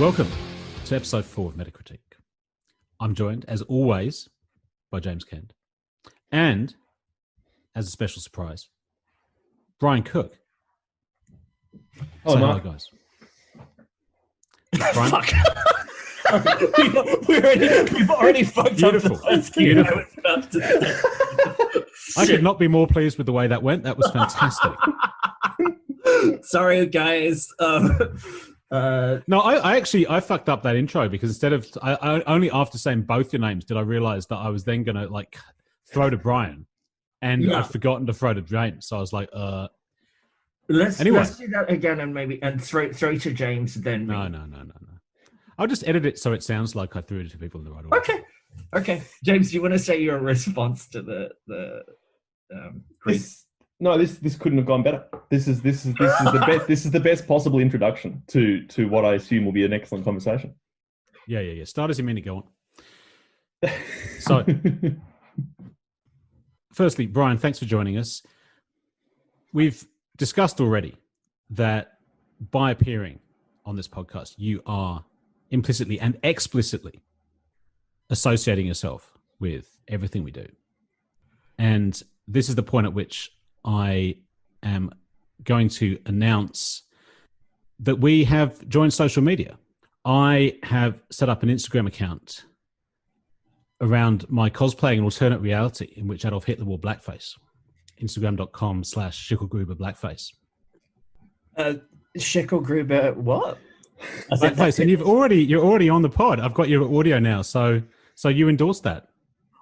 Welcome to episode 4 of Metacritique. I'm joined, as always, by James Kent. And, as a special surprise, Bryan Cooke. Oh, say no. hello, guys. Bryan? Fuck. We've already fucked Beautiful. up the first game. Beautiful. I was about to say. I could not be more pleased with the way that went. That was fantastic. Sorry, guys. No, I fucked up that intro because instead of I only after saying both your names did I realize that I was then gonna throw to Bryan, and I'd forgotten to throw to James. So I was like, Let's Anyway. let's do that again and throw to James then. me. No. I'll just edit it so it sounds like I threw it to people in the right order. Okay. James, do you want to say your response to the great? This couldn't have gone better. This is the best. This is the best possible introduction to what I assume will be an excellent conversation. Yeah. Start as you mean to go on. So, firstly, Bryan, thanks for joining us. We've discussed already that by appearing on this podcast, you are implicitly and explicitly associating yourself with everything we do. And this is the point at which I am going to announce that we have joined social media. I have set up an Instagram account around my cosplaying an alternate reality in which Adolf Hitler wore blackface. Instagram.com/Schickelgruber blackface. Schickelgruber, what? Blackface, and you're already on the pod. I've got your audio now, so you endorsed that.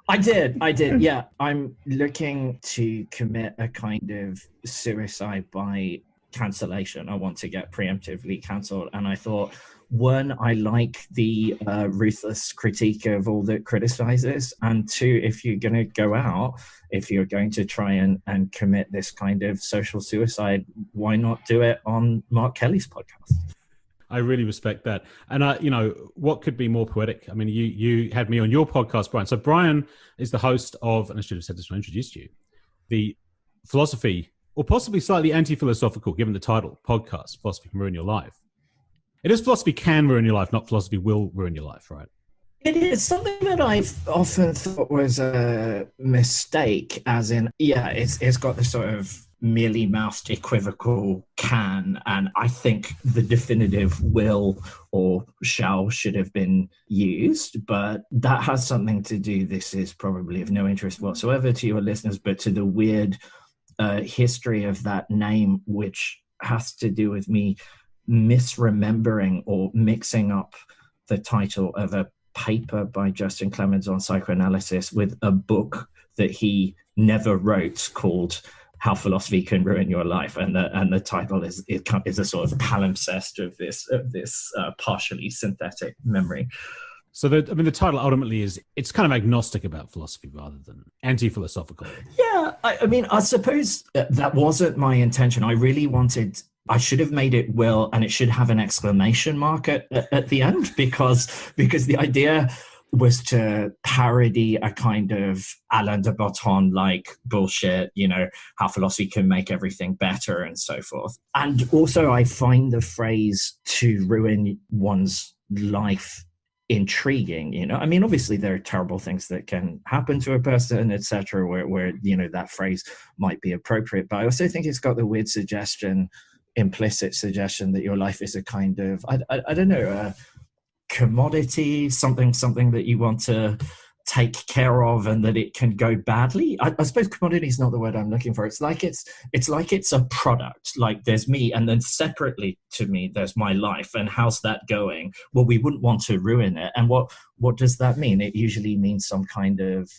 I did. Yeah, I'm looking to commit a kind of suicide by cancellation. I want to get preemptively cancelled, and I thought, one, I like the ruthless critique of all that criticizes, and two, if you're going to go out, if you're going to try and commit this kind of social suicide, why not do it on Mark Kelly's podcast? I really respect that. And what could be more poetic? I mean, you had me on your podcast, Bryan. So Bryan is the host of, and I should have said this when I introduced you, the philosophy, or possibly slightly anti-philosophical, given the title, podcast, Philosophy Can Ruin Your Life. It is Philosophy Can Ruin Your Life, not Philosophy Will Ruin Your Life, right? It is something that I've often thought was a mistake, as in, it's got this sort of mealy-mouthed equivocal can, and I think the definitive will or shall should have been used, but that has something to do, this is probably of no interest whatsoever to your listeners, but to the weird history of that name, which has to do with me misremembering or mixing up the title of a paper by Justin Clemens on psychoanalysis with a book that he never wrote called How Philosophy Can Ruin Your Life, and the title is a sort of palimpsest of this partially synthetic memory. So the title ultimately is, it's kind of agnostic about philosophy rather than anti-philosophical. Yeah, I suppose that wasn't my intention. I should have made it will, and it should have an exclamation mark at the end, because the idea was to parody a kind of Alain de Botton like bullshit, how philosophy can make everything better and so forth. And also I find the phrase to ruin one's life intriguing. Obviously there are terrible things that can happen to a person, etc., where that phrase might be appropriate, but I also think it's got the weird implicit suggestion that your life is a kind of, I don't know, a commodity, something that you want to take care of, and that it can go badly. I suppose commodity is not the word I'm looking for. It's like it's a product. Like there's me, and then separately to me there's my life, and how's that going? Well, we wouldn't want to ruin it. And what does that mean? It usually means some kind of,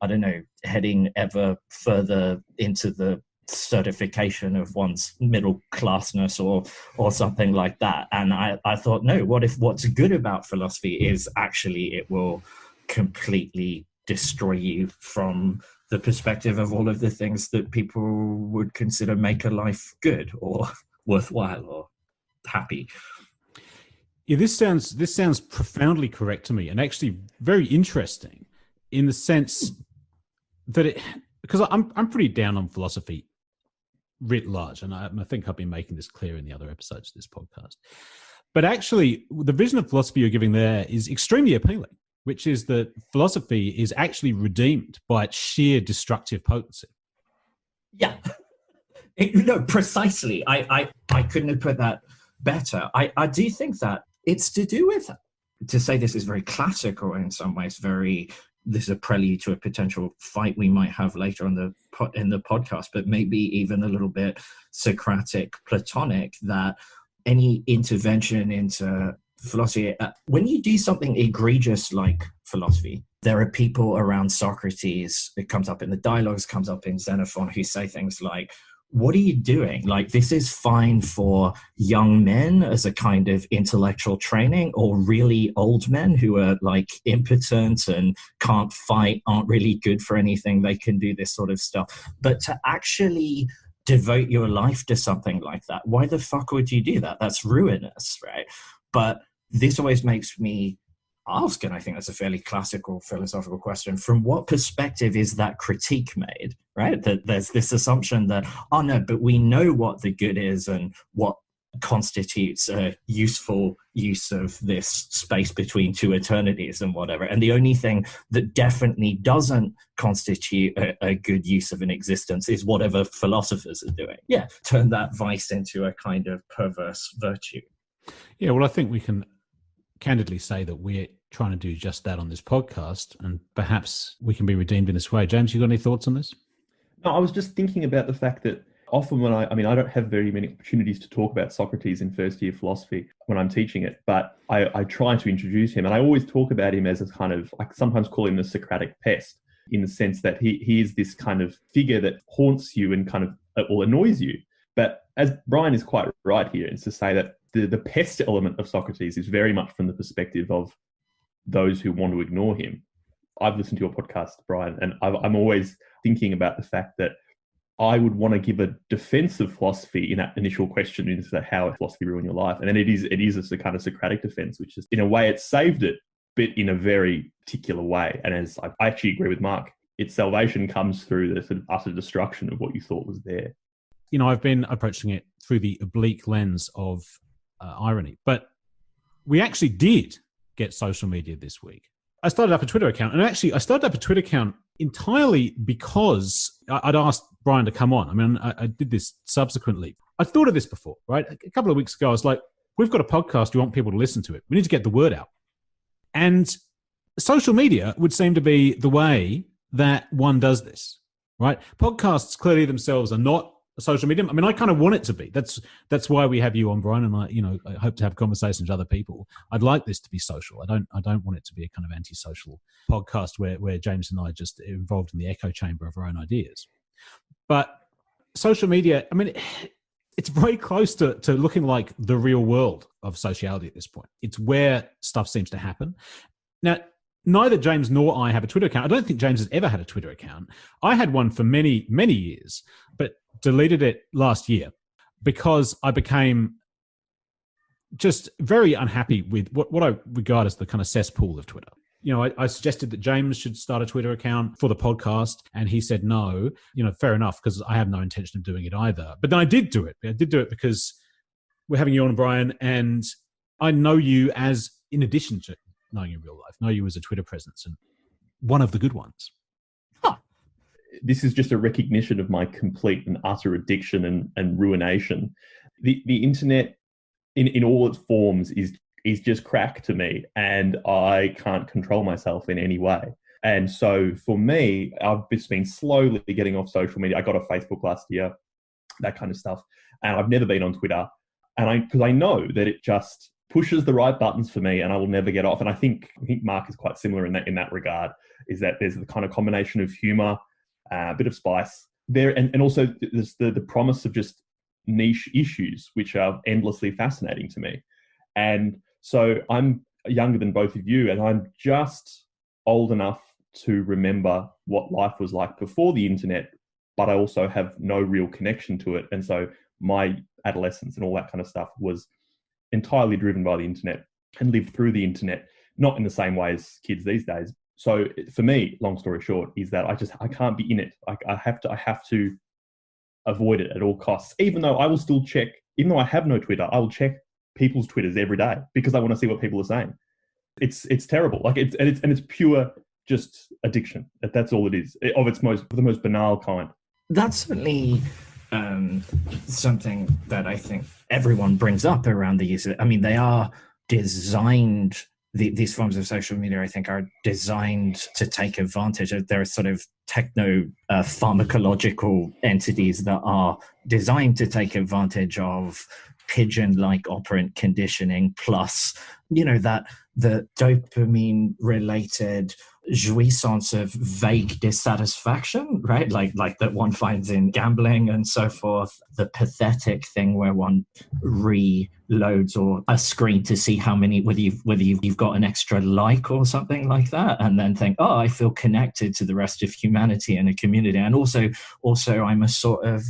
I don't know, heading ever further into the certification of one's middle classness or something like that. And I thought, no, what if what's good about philosophy is actually it will completely destroy you from the perspective of all of the things that people would consider make a life good or worthwhile or happy. Yeah, this sounds profoundly correct to me, and actually very interesting in the sense that because I'm pretty down on philosophy writ large, and I think I've been making this clear in the other episodes of this podcast. But actually, the vision of philosophy you're giving there is extremely appealing, which is that philosophy is actually redeemed by its sheer destructive potency. Yeah. No, precisely. I couldn't have put that better. I do think that it's to do with, to say this is very classical in some ways, this is a prelude to a potential fight we might have later on in the podcast, but maybe even a little bit Socratic, Platonic, that any intervention into philosophy, when you do something egregious like philosophy, there are people around Socrates, it comes up in the dialogues, comes up in Xenophon, who say things like, what are you doing? Like, this is fine for young men as a kind of intellectual training, or really old men who are like impotent and can't fight, aren't really good for anything. They can do this sort of stuff. But to actually devote your life to something like that, why the fuck would you do that? That's ruinous, right? But this always makes me ask, and I think that's a fairly classical philosophical question, from what perspective is that critique made, right? That there's this assumption that, oh no, but we know what the good is and what constitutes a useful use of this space between two eternities and whatever. And the only thing that definitely doesn't constitute a good use of an existence is whatever philosophers are doing. Yeah, turn that vice into a kind of perverse virtue. Yeah, well, I think we can candidly say that we're trying to do just that on this podcast, and perhaps we can be redeemed in this way. James, you got any thoughts on this? No, I was just thinking about the fact that often when I don't have very many opportunities to talk about Socrates in first year philosophy when I'm teaching it, but I try to introduce him, and I always talk about him as a kind of, I sometimes call him the Socratic pest, in the sense that he is this kind of figure that haunts you and kind of or annoys you. But as Bryan is quite right here, it's to say that the pest element of Socrates is very much from the perspective of those who want to ignore him. I've listened to your podcast, Bryan, and I'm always thinking about the fact that I would want to give a defense of philosophy in that initial question is that how philosophy ruined your life. And then it is a kind of Socratic defense, which is, in a way, it saved it, but in a very particular way. And as I actually agree with Mark, its salvation comes through the sort of utter destruction of what you thought was there. You know, I've been approaching it through the oblique lens of irony, but we actually did get social media this week. I started up a Twitter account, and actually I started up a Twitter account entirely because I'd asked Bryan to come on. I mean, I did this subsequently. I thought of this before, right? A couple of weeks ago, I was like, we've got a podcast. We want people to listen to it. We need to get the word out. And social media would seem to be the way that one does this, right? Podcasts clearly themselves are not a social medium. I mean, I kind of want it to be. That's why we have you on, Bryan, and I hope to have conversations with other people. I'd like this to be social. I don't want it to be a kind of antisocial podcast where James and I are just involved in the echo chamber of our own ideas. But social media, I mean, it's very close to looking like the real world of sociality at this point. It's where stuff seems to happen. Now, neither James nor I have a Twitter account. I don't think James has ever had a Twitter account. I had one for many, many years, but deleted it last year because I became just very unhappy with what I regard as the kind of cesspool of Twitter. You know, I suggested that James should start a Twitter account for the podcast, and he said no. You know, fair enough, because I have no intention of doing it either. But then I did do it. I did do it because we're having you on, Bryan, and I know you as, in addition to knowing you in real life, know you as a Twitter presence, and one of the good ones. Huh. This is just a recognition of my complete and utter addiction and ruination. The internet, in all its forms, is just crack to me, and I can't control myself in any way. And so for me, I've just been slowly getting off social media. I got off Facebook last year, that kind of stuff. And I've never been on Twitter. And because I know that it just pushes the right buttons for me and I will never get off. And I think Mark is quite similar in that regard, is that there's the kind of combination of humor, a bit of spice there. And also there's the promise of just niche issues, which are endlessly fascinating to me. And so I'm younger than both of you, and I'm just old enough to remember what life was like before the internet, but I also have no real connection to it. And so my adolescence and all that kind of stuff was entirely driven by the internet and lived through the internet, not in the same way as kids these days. So for me, long story short, is that I can't be in it. I have to avoid it at all costs, even though I will still check, even though I have no Twitter, I will check people's Twitters every day because I want to see what people are saying. It's terrible. Like it's pure just addiction. That's all it is, of the most banal kind. That's certainly something that I think everyone brings up around the use of it. I mean, they are designed, these forms of social media, I think, are designed to take advantage of. There are sort of pharmacological entities that are designed to take advantage of pigeon-like operant conditioning, plus, that the dopamine-related jouissance of vague dissatisfaction, right? Like that one finds in gambling and so forth. The pathetic thing where one reloads or a screen to see how many, whether you've got an extra like or something like that, and then think, oh, I feel connected to the rest of humanity and a community, and also I'm a sort of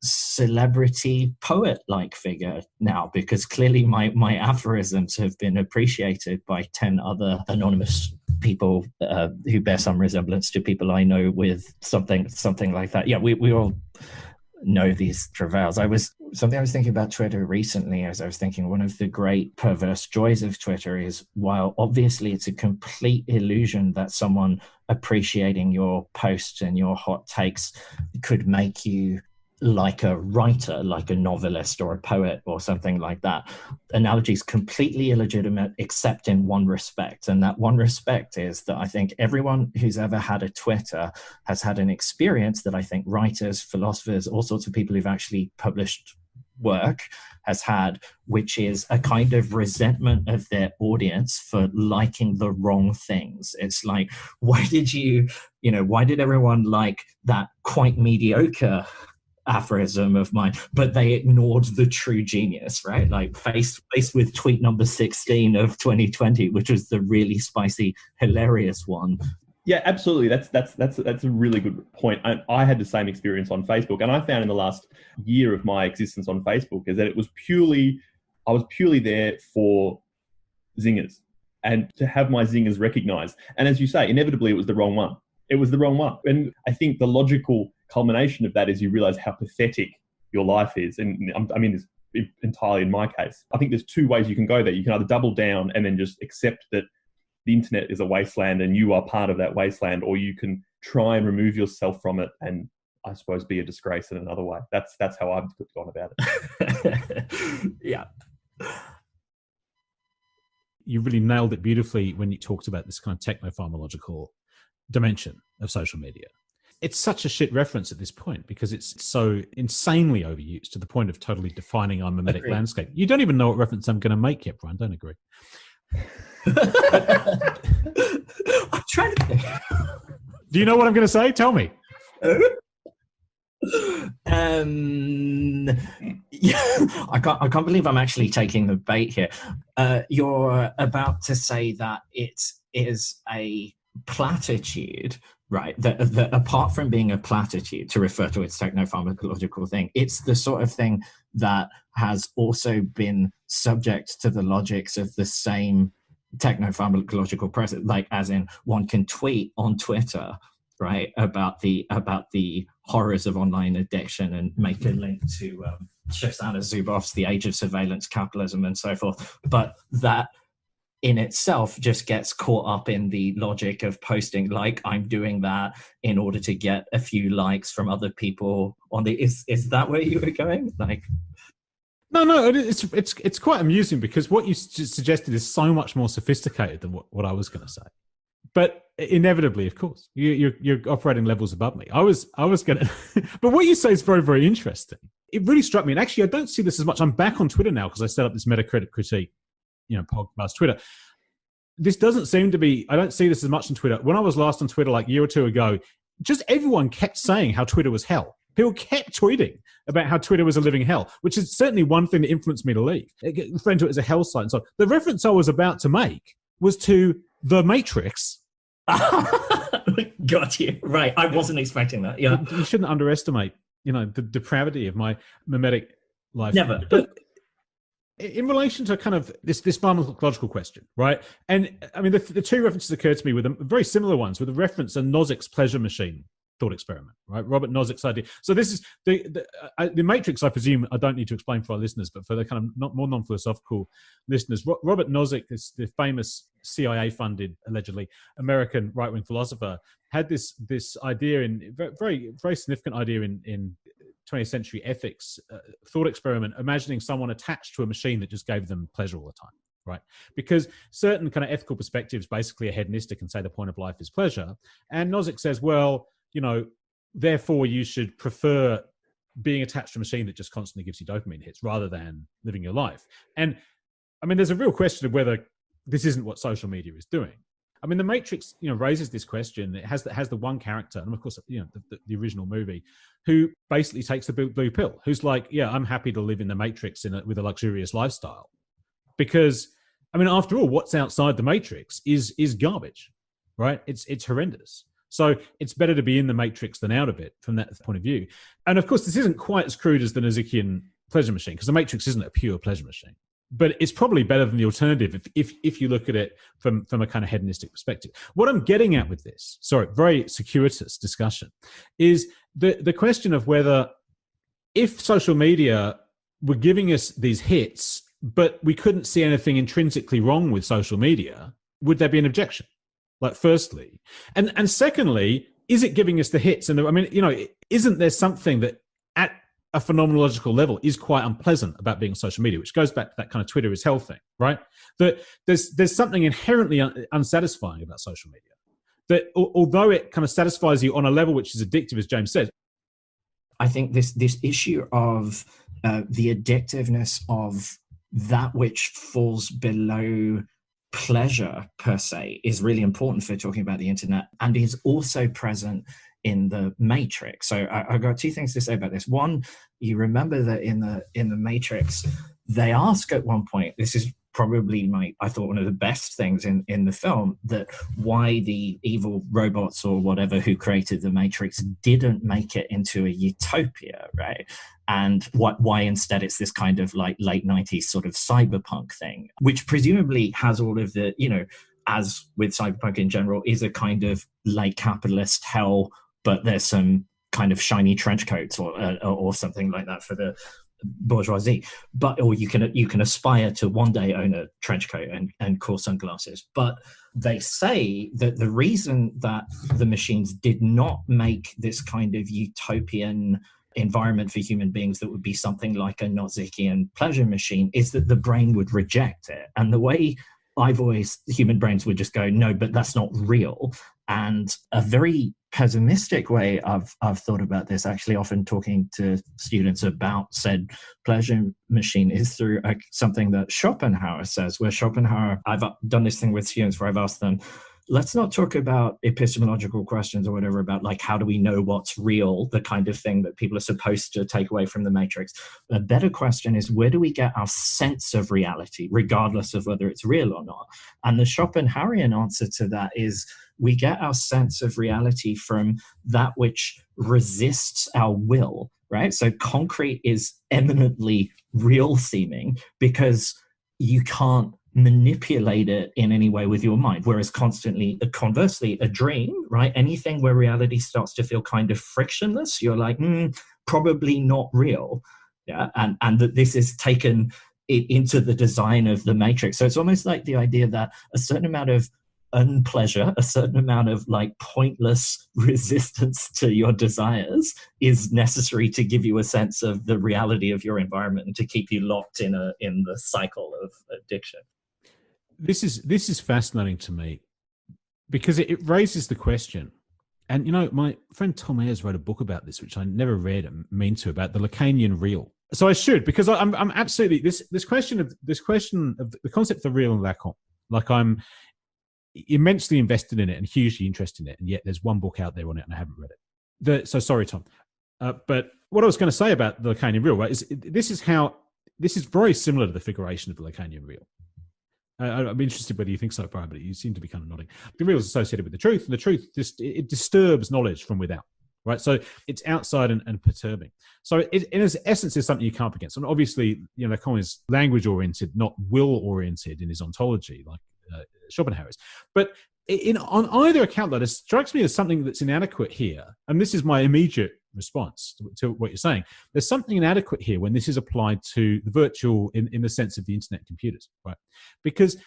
celebrity poet-like figure now, because clearly my aphorisms have been appreciated by 10 other anonymous people who bear some resemblance to people I know, with something like that. Yeah, we all know these travails. I was thinking about Twitter recently, as I was thinking one of the great perverse joys of Twitter is, while obviously it's a complete illusion that someone appreciating your posts and your hot takes could make you like a writer, like a novelist or a poet or something like that. Analogy is completely illegitimate, except in one respect. And that one respect is that I think everyone who's ever had a Twitter has had an experience that I think writers, philosophers, all sorts of people who've actually published work has had, which is a kind of resentment of their audience for liking the wrong things. It's like, why did everyone like that quite mediocre aphorism of mine, but they ignored the true genius, right? Like faced with tweet number 16 of 2020, which was the really spicy, hilarious one. Yeah, absolutely. That's a really good point. I had the same experience on Facebook, and I found in the last year of my existence on Facebook is that I was purely there for zingers and to have my zingers recognized. And as you say, inevitably it was the wrong one. And I think the logical culmination of that is you realize how pathetic your life is. And I mean this entirely in my case. I think there's two ways you can go there. You can either double down and then just accept that the internet is a wasteland and you are part of that wasteland, or you can try and remove yourself from it and, I suppose, be a disgrace in another way. That's how I've gone about it. Yeah. You really nailed it beautifully when you talked about this kind of techno-pharmacological dimension of social media. It's such a shit reference at this point because it's so insanely overused to the point of totally defining our mimetic landscape. You don't even know what reference I'm going to make yet, Bryan. Don't agree. I'm trying to think. Do you know what I'm going to say? Tell me. Yeah, I can't believe I'm actually taking the bait here. You're about to say that it is a platitude, right? That apart from being a platitude, to refer to its techno-pharmacological thing, it's the sort of thing that has also been subject to the logics of the same techno-pharmacological process, like as in one can tweet on Twitter, right, about the horrors of online addiction and make a link to Shoshana Zuboff's The Age of Surveillance Capitalism and so forth, but that in itself just gets caught up in the logic of posting, like, I'm doing that in order to get a few likes from other people on the. Is that where you were going? Like, no, it's quite amusing because what you suggested is so much more sophisticated than what I was going to say. But inevitably, of course, you're operating levels above me. I was going to, but what you say is very, very interesting. It really struck me, and actually, I don't see this as much. I'm back on Twitter now because I set up this Metacritic critique, podcast Twitter. This doesn't seem to be. I don't see this as much on Twitter. When I was last on Twitter, like a year or two ago, just everyone kept saying how Twitter was hell. People kept tweeting about how Twitter was a living hell, which is certainly one thing that influenced me to leave. Referring to it as a hell site and so on. The reference I was about to make was to The Matrix. Got you. Right. I wasn't expecting that. Yeah. You shouldn't underestimate, the depravity of my mimetic life. Never. But in relation to kind of this pharmacological question, right? And I mean, the two references occurred to me with them, very similar ones, with a reference to Nozick's pleasure machine thought experiment, right? Robert Nozick's idea. So this is the Matrix. I presume I don't need to explain for our listeners, but for the kind of more non-philosophical listeners, Robert Nozick is the famous CIA-funded, allegedly American right-wing philosopher. Had this idea in very very significant idea in 20th century ethics thought experiment, imagining someone attached to a machine that just gave them pleasure all the time. Right, because certain kind of ethical perspectives basically are hedonistic and say the point of life is pleasure, and Nozick says, well, therefore you should prefer being attached to a machine that just constantly gives you dopamine hits rather than living your life. And I mean, there's a real question of whether this isn't what social media is doing. I mean, The Matrix, raises this question. It has the one character, and of course, the original movie, who basically takes the blue pill, who's like, yeah, I'm happy to live in the Matrix with a luxurious lifestyle. Because, I mean, after all, what's outside the Matrix is garbage, right? It's horrendous. So it's better to be in the Matrix than out of it from that point of view. And of course, this isn't quite as crude as the Nozickian pleasure machine, because the Matrix isn't a pure pleasure machine. But it's probably better than the alternative if you look at it from a kind of hedonistic perspective. What I'm getting at with this, very circuitous discussion, is the question of whether if social media were giving us these hits, but we couldn't see anything intrinsically wrong with social media, would there be an objection? Like, firstly. And secondly, is it giving us the hits? And isn't there something that at a phenomenological level is quite unpleasant about being on social media, which goes back to that kind of Twitter is hell thing, right? That there's something inherently unsatisfying about social media. That although it kind of satisfies you on a level which is addictive, as James says. I think this issue of the addictiveness of that which falls below pleasure per se is really important for talking about the internet, and is also present in the Matrix. So I've got two things to say about this. One, you remember that in the Matrix, they ask at one point, this is probably I thought one of the best things in the film, that why the evil robots or whatever who created the Matrix didn't make it into a utopia, right? And why instead it's this kind of like late 90s sort of cyberpunk thing, which presumably has all of the, as with cyberpunk in general, is a kind of late capitalist hell, but there's some kind of shiny trench coats or something like that for the bourgeoisie. Or you can aspire to one day own a trench coat and cool sunglasses. But they say that the reason that the machines did not make this kind of utopian environment for human beings that would be something like a Nozickian pleasure machine is that the brain would reject it. And the way human brains would just go, no, but that's not real. And a very pessimistic way I've thought about this, actually often talking to students about said pleasure machine, is through something that Schopenhauer says, where Schopenhauer, I've done this thing with students where I've asked them, let's not talk about epistemological questions or whatever about like, how do we know what's real, the kind of thing that people are supposed to take away from the Matrix. A better question is, where do we get our sense of reality, regardless of whether it's real or not? And the Schopenhauerian answer to that is, we get our sense of reality from that which resists our will, right? So concrete is eminently real seeming because you can't manipulate it in any way with your mind, whereas conversely, a dream, right? Anything where reality starts to feel kind of frictionless, you're like, probably not real. Yeah, and that this is taken into the design of the Matrix. So it's almost like the idea that a certain amount of unpleasure, a certain amount of like pointless resistance to your desires is necessary to give you a sense of the reality of your environment and to keep you locked in the cycle of addiction. This is fascinating to me because it raises the question. And, my friend Tom Ayres wrote a book about this, which I never read and mean to, about the Lacanian real. So I should, because I'm absolutely, this question of the concept of the real and Lacan, like I'm immensely invested in it and hugely interested in it. And yet there's one book out there on it and I haven't read it. So sorry, Tom. But what I was going to say about the Lacanian real, right, is this is very similar to the figuration of the Lacanian real. I'm interested whether you think so, Bryan, but you seem to be kind of nodding. The real is associated with the truth, and the truth it disturbs knowledge from without, right? So it's outside and perturbing. So it, in its essence, is something you can't against. And obviously, Lacan is language-oriented, not will-oriented in his ontology, like Schopenhauer is. But on either account, though, it strikes me as something that's inadequate here. And this is my immediate response to what you're saying. There's something inadequate here when this is applied to the virtual in the sense of the internet computers, right? Because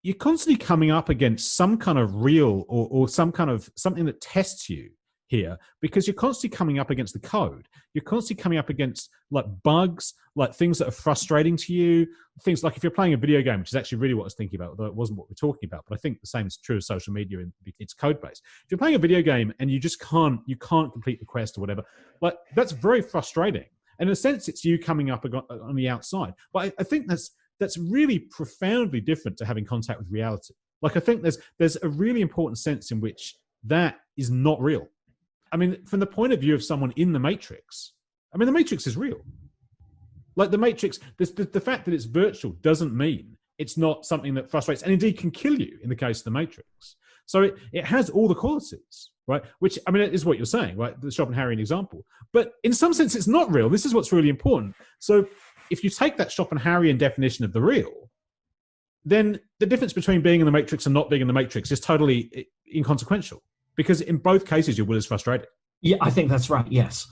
you're constantly coming up against some kind of real or some kind of something that tests you here, because you're constantly coming up against the code. You're constantly coming up against like bugs, like things that are frustrating to you, things like if you're playing a video game, which is actually really what I was thinking about, although it wasn't what we're talking about, but I think the same is true of social media and it's code based. If you're playing a video game and you just can't complete the quest or whatever, like that's very frustrating. And in a sense, it's you coming up on the outside. But I think that's really profoundly different to having contact with reality. Like I think there's a really important sense in which that is not real. I mean, from the point of view of someone in the Matrix, I mean, the Matrix is real. Like the Matrix, the fact that it's virtual doesn't mean it's not something that frustrates and indeed can kill you in the case of the Matrix. So it has all the qualities, right? Which, I mean, it is what you're saying, right? The Schopenhauerian example. But in some sense, it's not real. This is what's really important. So if you take that Schopenhauerian definition of the real, then the difference between being in the Matrix and not being in the Matrix is totally inconsequential. Because in both cases, your will is frustrated. Yeah, I think that's right. Yes.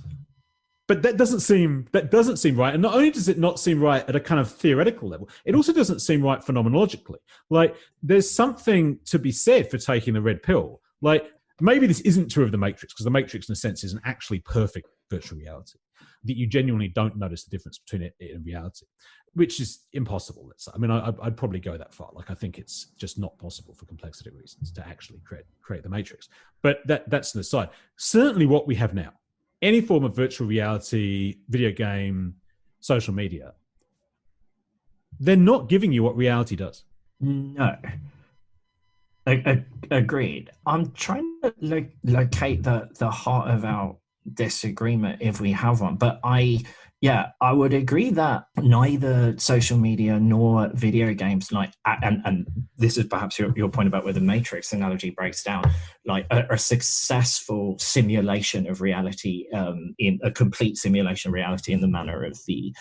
But that doesn't seem right. And not only does it not seem right at a kind of theoretical level, it also doesn't seem right phenomenologically. Like there's something to be said for taking the red pill. Like maybe this isn't true of the Matrix, because the Matrix in a sense is an actually perfect virtual reality that you genuinely don't notice the difference between it and reality, which is impossible. Let's say. I mean, I'd probably go that far. Like I think it's just not possible for complexity reasons to actually create the Matrix. But that's the side. Certainly what we have now, any form of virtual reality, video game, social media, they're not giving you what reality does. No. Agreed. I'm trying to locate the heart of our disagreement if we have one, but I would agree that neither social media nor video games, like, and this is perhaps your point about where the Matrix analogy breaks down, like a successful simulation of reality, in a complete simulation of reality in the manner of the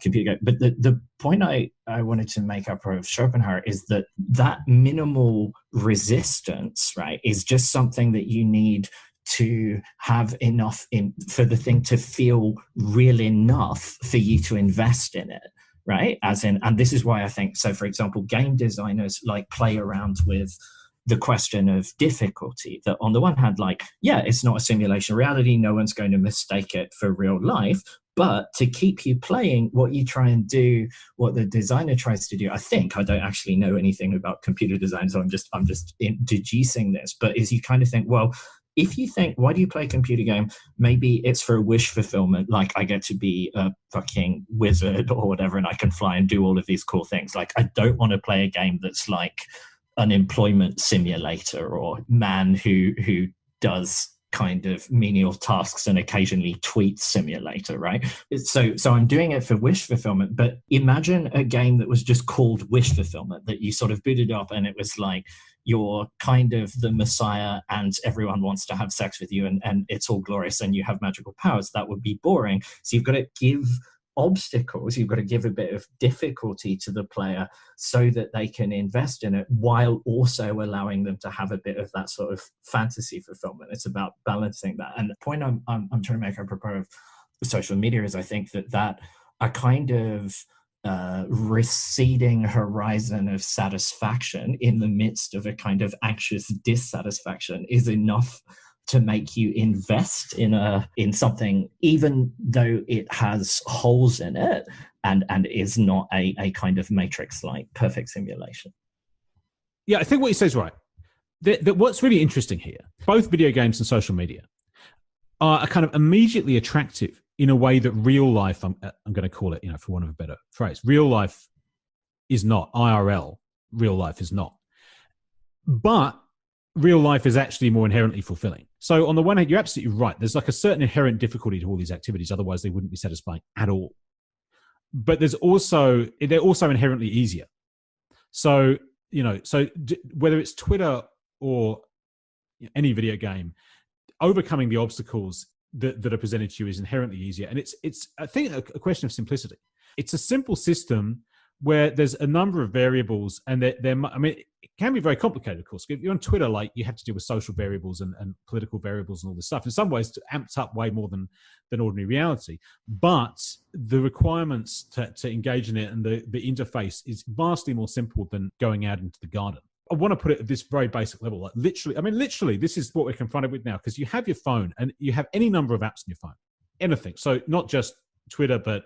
computer game. But the point I wanted to make up of Schopenhauer is that minimal resistance, right, is just something that you need to have enough for the thing to feel real enough for you to invest in it, right? And this is why I think, so for example, game designers like play around with the question of difficulty, that on the one hand, like, yeah, it's not a simulation of reality, no one's going to mistake it for real life, but to keep you playing, what you try and do, what the designer tries to do, I don't actually know anything about computer design, so I'm just deducing this, but is you kind of think, well, if you think, why do you play a computer game? Maybe it's for a wish fulfillment, like I get to be a fucking wizard or whatever, and I can fly and do all of these cool things. Like, I don't want to play a game that's like an employment simulator or man who does kind of menial tasks and occasionally tweets simulator, right? So I'm doing it for wish fulfillment, but imagine a game that was just called wish fulfillment, that you sort of booted up and it was like, you're kind of the messiah and everyone wants to have sex with you and it's all glorious and you have magical powers. That would be boring. So you've got to give obstacles, you've got to give a bit of difficulty to the player so that they can invest in it while also allowing them to have a bit of that sort of fantasy fulfillment. It's about balancing that. And the point I'm trying to make apropos of social media is I think that a kind of receding horizon of satisfaction in the midst of a kind of anxious dissatisfaction is enough to make you invest in something, even though it has holes in it and is not a kind of Matrix-like perfect simulation. Yeah, I think what you say is right. What's really interesting here, both video games and social media are kind of immediately attractive in a way that real life, I'm going to call it, for want of a better phrase, real life is not. IRL, real life is not. But real life is actually more inherently fulfilling. So on the one hand, you're absolutely right. There's like a certain inherent difficulty to all these activities. Otherwise, they wouldn't be satisfying at all. But they're also inherently easier. So, whether it's Twitter or any video game, overcoming the obstacles that are presented to you is inherently easier. And it's I think, a question of simplicity. It's a simple system where there's a number of variables, and I mean, it can be very complicated, of course. If you're on Twitter, like, you have to deal with social variables and political variables and all this stuff. In some ways, it's amped up way more than ordinary reality. But the requirements to engage in it and the interface is vastly more simple than going out into the garden. I want to put it at this very basic level. Like, literally, this is what we're confronted with now, because you have your phone and you have any number of apps on your phone, anything. So not just Twitter, but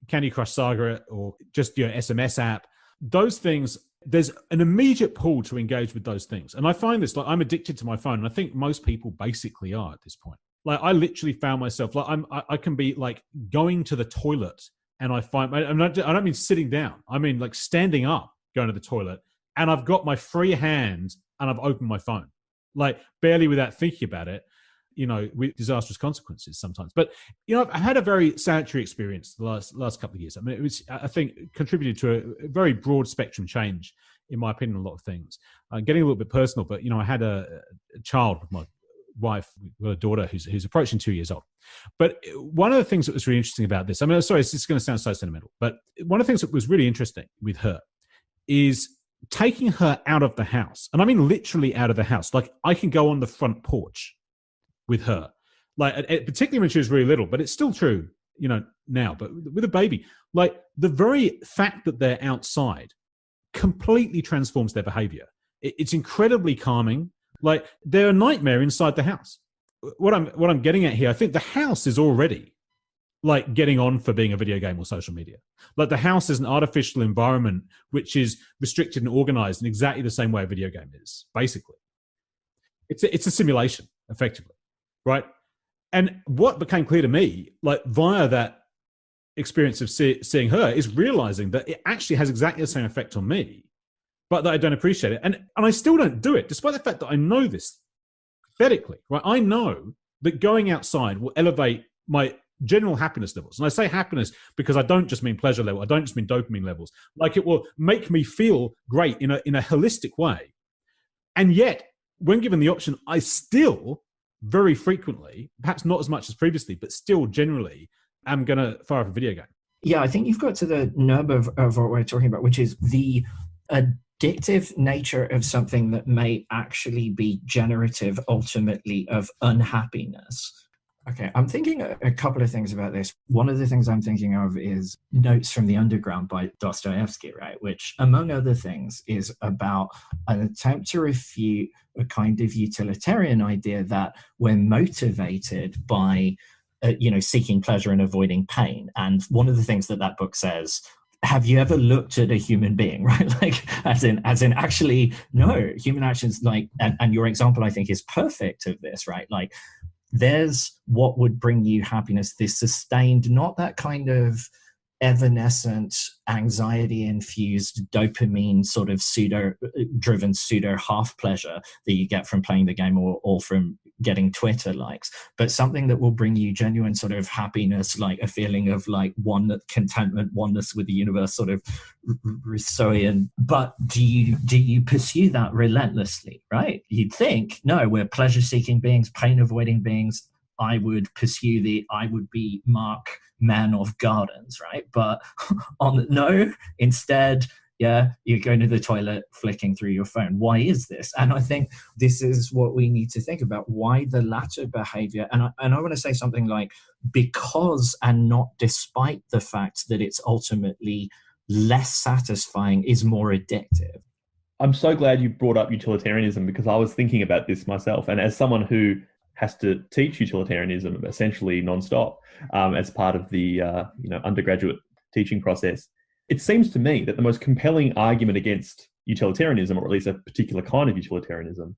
Candy Crush Saga or just your SMS app. Those things, there's an immediate pull to engage with those things. And I find this, like, I'm addicted to my phone. And I think most people basically are at this point. Like, I literally found myself, like, I can be like going to the toilet and I don't mean sitting down. I mean like standing up, going to the toilet, and I've got my free hand and I've opened my phone, like barely without thinking about it, you know, with disastrous consequences sometimes. But, you know, I've had a very sanitary experience the last couple of years. I mean, it was, I think, contributed to a very broad spectrum change, in my opinion, a lot of things. Getting a little bit personal, but, you know, I had a child with my wife, with a daughter who's approaching 2 years old. But one of the things that was really interesting about this, I mean, sorry, this is going to sound so sentimental, but one of the things that was really interesting with her is taking her out of the house. And I mean literally out of the house. Like, I can go on the front porch with her, like, particularly when she was really little, but it's still true, you know, now. But with a baby, like, the very fact that they're outside completely transforms their behavior. It's incredibly calming. Like, they're a nightmare inside the house. What I'm getting at here, I think the house is already like getting on for being a video game or social media. Like, the house is an artificial environment which is restricted and organized in exactly the same way a video game is. Basically, it's a simulation, effectively. Right. And what became clear to me, like, via that experience of seeing her, is realizing that it actually has exactly the same effect on me, but that I don't appreciate it. And I still don't do it, despite the fact that I know this pathetically, right? I know that going outside will elevate my general happiness levels. And I say happiness because I don't just mean pleasure level. I don't just mean dopamine levels. Like, it will make me feel great in a holistic way. And yet, when given the option, I still very frequently, perhaps not as much as previously, but still generally, I'm going to fire up a video game. Yeah, I think you've got to the nub of what we're talking about, which is the addictive nature of something that may actually be generative, ultimately, of unhappiness. Okay, I'm thinking a couple of things about this. One of the things I'm thinking of is Notes from the Underground by Dostoevsky, right? Which, among other things, is about an attempt to refute a kind of utilitarian idea that we're motivated by, seeking pleasure and avoiding pain. And one of the things that book says, have you ever looked at a human being, right? Like, as in actually, no, human actions, like, and your example, I think, is perfect of this, right? Like, there's what would bring you happiness, this sustained, not that kind of evanescent, anxiety-infused, dopamine sort of pseudo-driven, pseudo-half pleasure that you get from playing the game or from getting Twitter likes, but something that will bring you genuine sort of happiness, like a feeling of like contentment, oneness with the universe, sort of Rousseauian. But do you pursue that relentlessly, right? You'd think, no, we're pleasure-seeking beings, pain-avoiding beings. I would pursue I would be Mark, man of gardens, right? But instead, yeah, you're going to the toilet, flicking through your phone. Why is this? And I think this is what we need to think about, why the latter behavior. And I want to say something like, because and not despite the fact that it's ultimately less satisfying is more addictive. I'm so glad you brought up utilitarianism, because I was thinking about this myself. And as someone who has to teach utilitarianism essentially nonstop as part of the undergraduate teaching process, it seems to me that the most compelling argument against utilitarianism, or at least a particular kind of utilitarianism,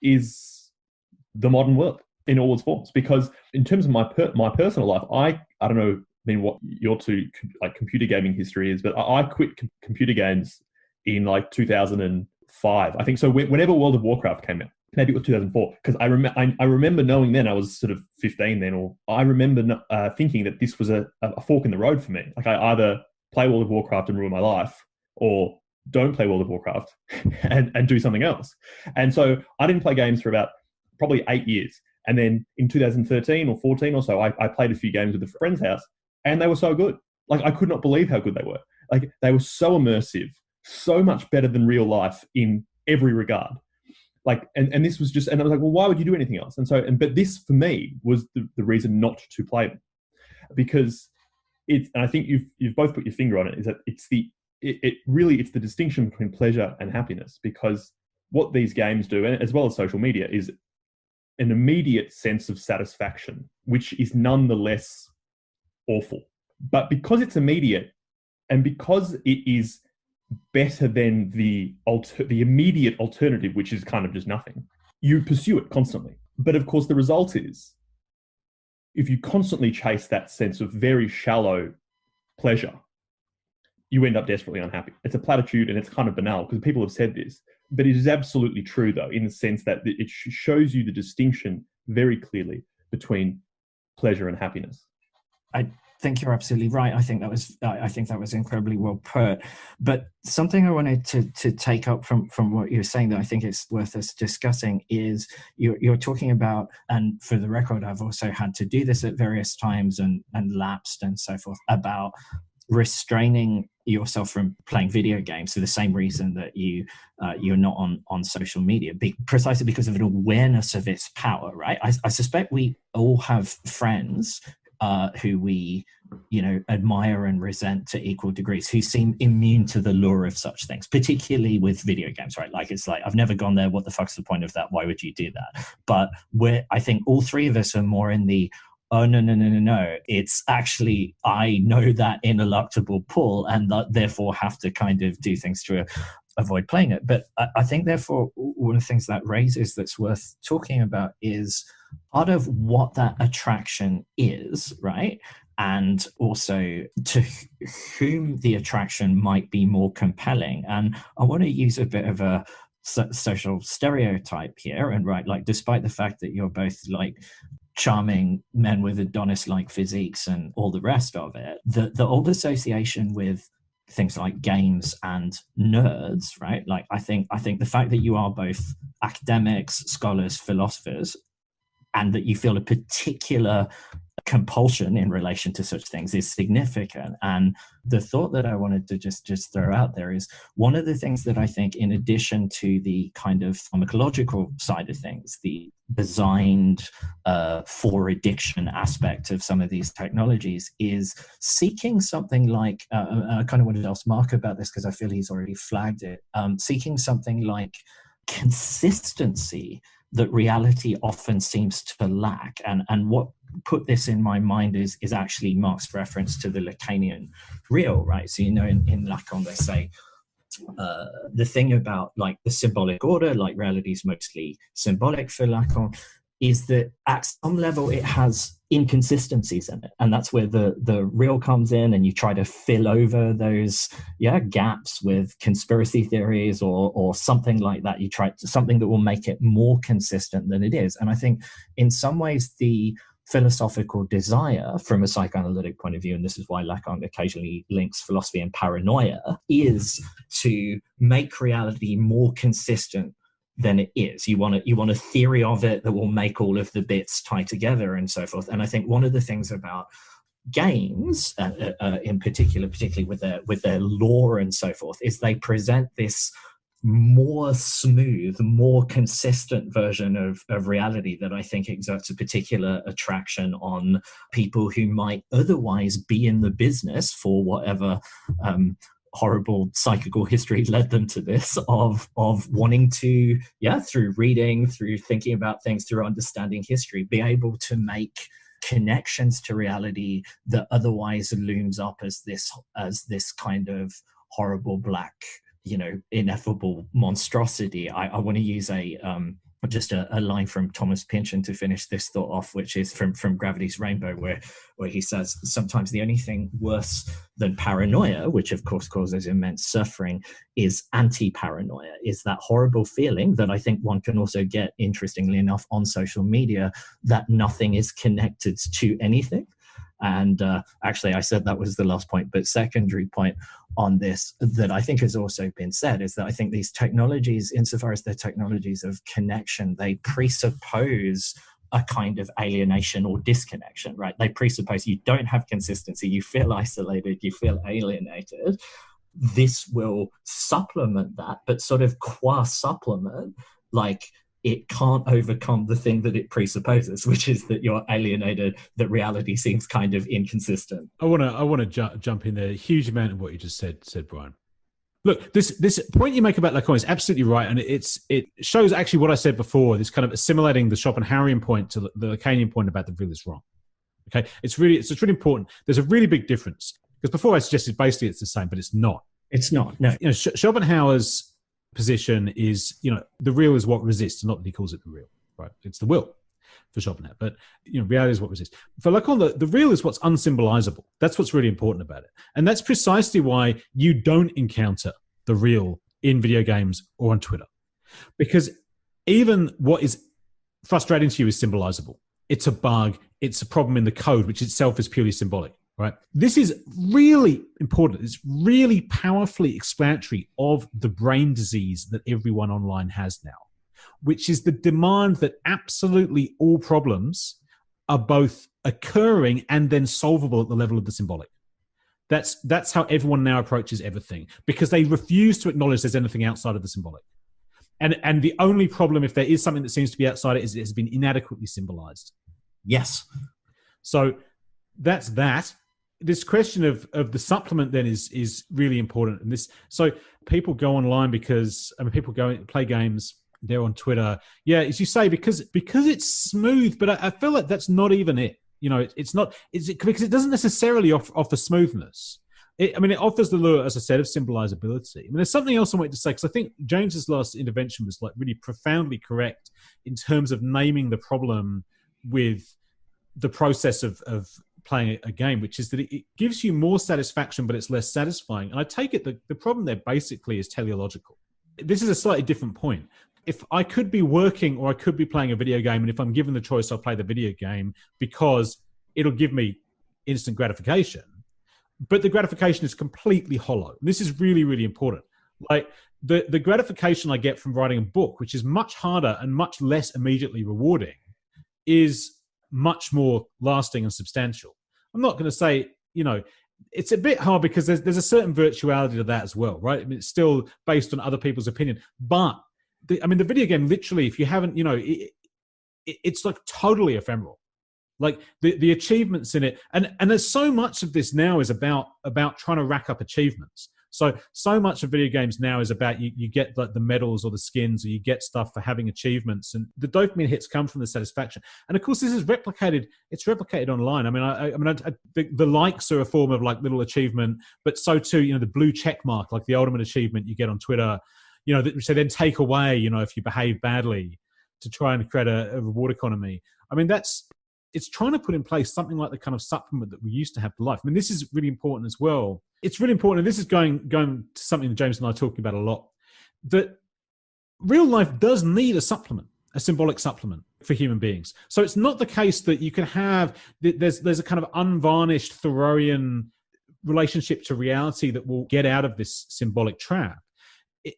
is the modern world in all its forms. Because in terms of my personal life, I don't know, I mean, what your two like computer gaming history is, but I quit computer games in like 2005, I think. So whenever World of Warcraft came out, maybe it was 2004, because I remember knowing then, I was sort of 15 then, or I remember thinking that this was a fork in the road for me. Like, I either play World of Warcraft and ruin my life, or don't play World of Warcraft and do something else. And so I didn't play games for about probably 8 years. And then in 2013 or 14 or so, I played a few games with a friend's house, and they were so good. Like, I could not believe how good they were. Like, they were so immersive, so much better than real life in every regard. Like, and this was just, and I was like, well, why would you do anything else? And so, but this for me was the reason not to play them, because it's, and I think you've both put your finger on it, is that it's it's the distinction between pleasure and happiness, because what these games do, and as well as social media, is an immediate sense of satisfaction, which is nonetheless awful. But because it's immediate, and because it is better than the immediate alternative, which is kind of just nothing, you pursue it constantly. But of course, the result is, if you constantly chase that sense of very shallow pleasure, you end up desperately unhappy. It's a platitude, and it's kind of banal because people have said this, but it is absolutely true, though, in the sense that it shows you the distinction very clearly between pleasure and happiness. I think you're absolutely right. I think that was incredibly well put. But something I wanted to take up from what you were saying that I think is worth us discussing is you're talking about, and for the record, I've also had to do this at various times and lapsed and so forth, about restraining yourself from playing video games for the same reason that you're not on social media, precisely because of an awareness of its power, right? I suspect we all have friends who we admire and resent to equal degrees, who seem immune to the lure of such things, particularly with video games, right? Like, it's like, I've never gone there, what the fuck's the point of that, why would you do that? But I think all three of us are more in the, oh, no, it's actually, I know that ineluctable pull, and therefore have to kind of do things to avoid playing it. But I think, therefore, one of the things that raises that's worth talking about is part of what that attraction is, right? And also to whom the attraction might be more compelling. And I want to use a bit of a social stereotype here, and right, like, despite the fact that you're both like charming men with Adonis-like physiques and all the rest of it, the old association with things like games and nerds, right? Like, I think the fact that you are both academics, scholars, philosophers, and that you feel a particular compulsion in relation to such things is significant. And the thought that I wanted to just throw out there is, one of the things that I think, in addition to the kind of pharmacological side of things, the designed for addiction aspect of some of these technologies, is seeking something like, I kind of wanted to ask Mark about this because I feel he's already flagged it, seeking something like consistency that reality often seems to lack. And what put this in my mind is actually Mark's reference to the Lacanian real, right? So, in Lacan, they say the thing about like the symbolic order, like reality is mostly symbolic for Lacan, is that at some level it has inconsistencies in it, and that's where the real comes in, and you try to fill over those gaps with conspiracy theories or something like that. You try something that will make it more consistent than it is. And I think in some ways the philosophical desire from a psychoanalytic point of view, and this is why Lacan occasionally links philosophy and paranoia, is to make reality more consistent than it is. You want a theory of it that will make all of the bits tie together and so forth. And I think one of the things about games, in particularly with their lore and so forth, is they present this more smooth, more consistent version of reality that I think exerts a particular attraction on people who might otherwise be in the business, for whatever horrible psychical history led them to this, of wanting to, through reading, through thinking about things, through understanding history, be able to make connections to reality that otherwise looms up as this kind of horrible black, ineffable monstrosity. I want to use just a line from Thomas Pynchon to finish this thought off, which is from Gravity's Rainbow, where he says, sometimes the only thing worse than paranoia, which of course causes immense suffering, is anti-paranoia, is that horrible feeling that I think one can also get, interestingly enough, on social media, that nothing is connected to anything. And actually, I said that was the last point, but secondary point on this that I think has also been said is that I think these technologies, insofar as they're technologies of connection, they presuppose a kind of alienation or disconnection, right? They presuppose you don't have consistency, you feel isolated, you feel alienated. This will supplement that, but sort of qua supplement, like it can't overcome the thing that it presupposes, which is that you're alienated, that reality seems kind of inconsistent. I want to jump in there. A huge amount of what you just said, Bryan. Look, this point you make about Lacan is absolutely right, and it shows actually what I said before. This kind of assimilating the Schopenhauerian point to the Lacanian point about the real is wrong. Okay, it's really important. There's a really big difference, because before I suggested basically it's the same, but it's not. It's not. No. Schopenhauer's position is, the real is what resists, not that he calls it the real, right? It's the will for Schopenhauer, but reality is what resists. For Lacan, the real is what's unsymbolizable. That's what's really important about it, and that's precisely why you don't encounter the real in video games or on Twitter, because even what is frustrating to you is symbolizable. It's a bug. It's a problem in the code, which itself is purely symbolic. Right. This is really important. It's really powerfully explanatory of the brain disease that everyone online has now, which is the demand that absolutely all problems are both occurring and then solvable at the level of the symbolic. That's how everyone now approaches everything, because they refuse to acknowledge there's anything outside of the symbolic. And the only problem, if there is something that seems to be outside it, is it has been inadequately symbolized. Yes. So that's that. This question of the supplement then is really important. And so people go online because people go and play games. They're on Twitter. Yeah, as you say, because it's smooth, but I feel like that's not even it. It's not. Because it doesn't necessarily offer smoothness. It offers the lure, as I said, of symbolizability. There's something else I wanted to say, because I think James's last intervention was like really profoundly correct in terms of naming the problem with the process of playing a game, which is that it gives you more satisfaction, but it's less satisfying. And I take it that the problem there basically is teleological. This is a slightly different point. If I could be working or I could be playing a video game, and if I'm given the choice, I'll play the video game because it'll give me instant gratification. But the gratification is completely hollow. And this is really, really important. Like the gratification I get from writing a book, which is much harder and much less immediately rewarding, is much more lasting and substantial. I'm not going to say, it's a bit hard because there's a certain virtuality to that as well, right? It's still based on other people's opinion. But the video game, literally, if you haven't, it's like totally ephemeral. Like the achievements in it, and there's so much of this now is about trying to rack up achievements. So much of video games now is about you get like the medals or the skins, or you get stuff for having achievements, and the dopamine hits come from the satisfaction. And of course, this is replicated. It's replicated online. The likes are a form of like little achievement, but so too, the blue check mark, like the ultimate achievement you get on Twitter. Which they then take away, if you behave badly, to try and create a reward economy. It's trying to put in place something like the kind of supplement that we used to have to life. This is really important as well. It's really important, and this is going to something that James and I are talking about a lot, that real life does need a supplement, a symbolic supplement for human beings. So it's not the case that you can have, there's a kind of unvarnished Thoreauian relationship to reality that will get out of this symbolic trap.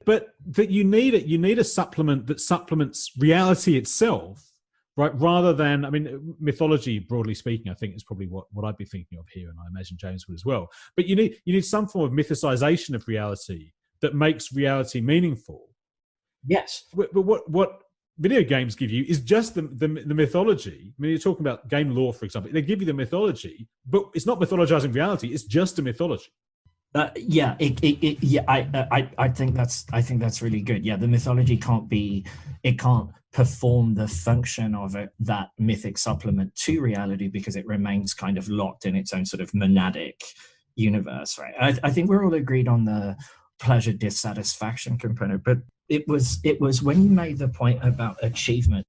But that you need it. You need a supplement that supplements reality itself, right? Rather than, mythology, broadly speaking, I think is probably what I'd be thinking of here, and I imagine James would as well. But you need some form of mythicization of reality that makes reality meaningful. Yes. But what video games give you is just the mythology. You're talking about game lore, for example. They give you the mythology, but it's not mythologizing reality. It's just a mythology. I think that's really good. Yeah, the mythology can't perform the function of that mythic supplement to reality because it remains kind of locked in its own sort of monadic universe, right? I think we're all agreed on the pleasure dissatisfaction component, but it was when you made the point about achievement.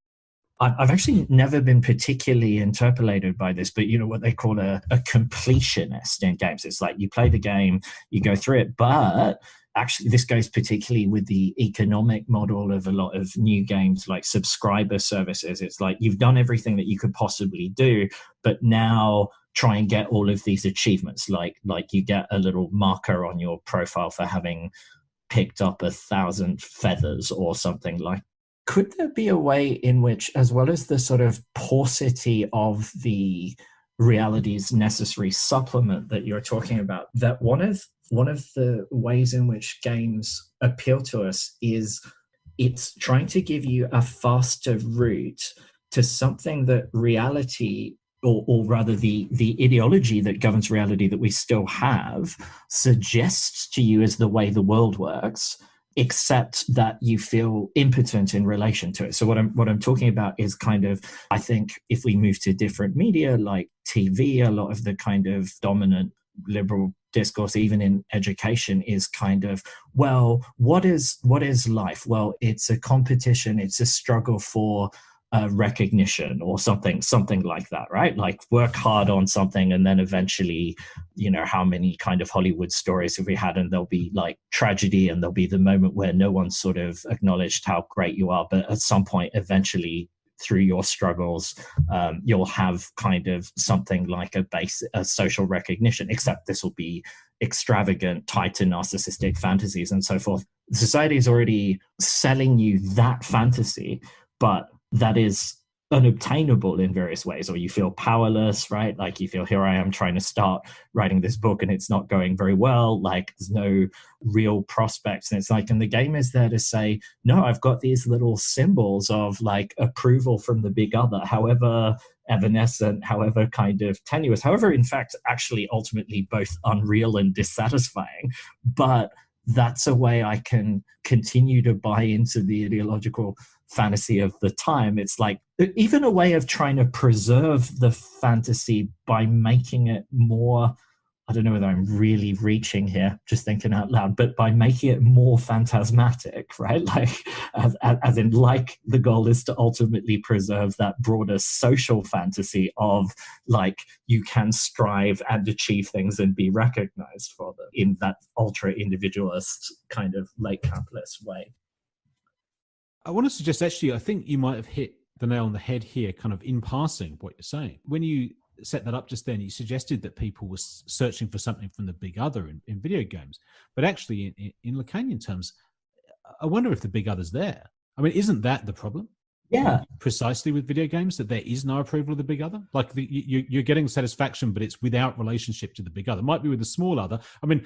I've actually never been particularly interpolated by this, but what they call a completionist in games. It's like you play the game, you go through it, but actually this goes particularly with the economic model of a lot of new games like subscriber services. It's like you've done everything that you could possibly do, but now try and get all of these achievements. Like you get a little marker on your profile for having picked up 1,000 feathers or something like could there be a way in which, as well as the sort of paucity of the reality's necessary supplement that you're talking about, that one of the ways in which games appeal to us is it's trying to give you a faster route to something that reality, or rather the ideology that governs reality that we still have, suggests to you as the way the world works, except that you feel impotent in relation to it. So what I'm talking about is kind of, I think if we move to different media like TV, a lot of the kind of dominant liberal discourse, even in education, is kind of, well, what is life? Well, it's a competition, it's a struggle for recognition or something like that, right? Like work hard on something and then eventually, how many kind of Hollywood stories have we had, and there'll be like tragedy and there'll be the moment where no one sort of acknowledged how great you are, but at some point eventually through your struggles you'll have kind of something like a social recognition, except this will be extravagant, tied to narcissistic fantasies and so forth. Society is already selling you that fantasy, but that is unobtainable in various ways, or you feel powerless, right? Like you feel, here I am trying to start writing this book and it's not going very well, like there's no real prospects. And it's like, and the game is there to say, no, I've got these little symbols of like approval from the big other, however evanescent, however kind of tenuous, however in fact actually ultimately both unreal and dissatisfying, but that's a way I can continue to buy into the ideological fantasy of the time. It's like even a way of trying to preserve the fantasy by making it more, I don't know whether I'm really reaching here, just thinking out loud, but by making it more phantasmatic, right? Like, as in, like, the goal is to ultimately preserve that broader social fantasy of, like, you can strive and achieve things and be recognized for them in that ultra-individualist kind of late capitalist way. I want to suggest, actually, I think you might have hit the nail on the head here, kind of in passing, what you're saying. When you set that up just then, you suggested that people were searching for something from the big other in video games. But actually, in Lacanian terms, I wonder if the big other's there. I mean, isn't that the problem? Yeah. Precisely with video games, that there is no approval of the big other. Like you're getting satisfaction, but it's without relationship to the big other. It might be with the small other. I mean,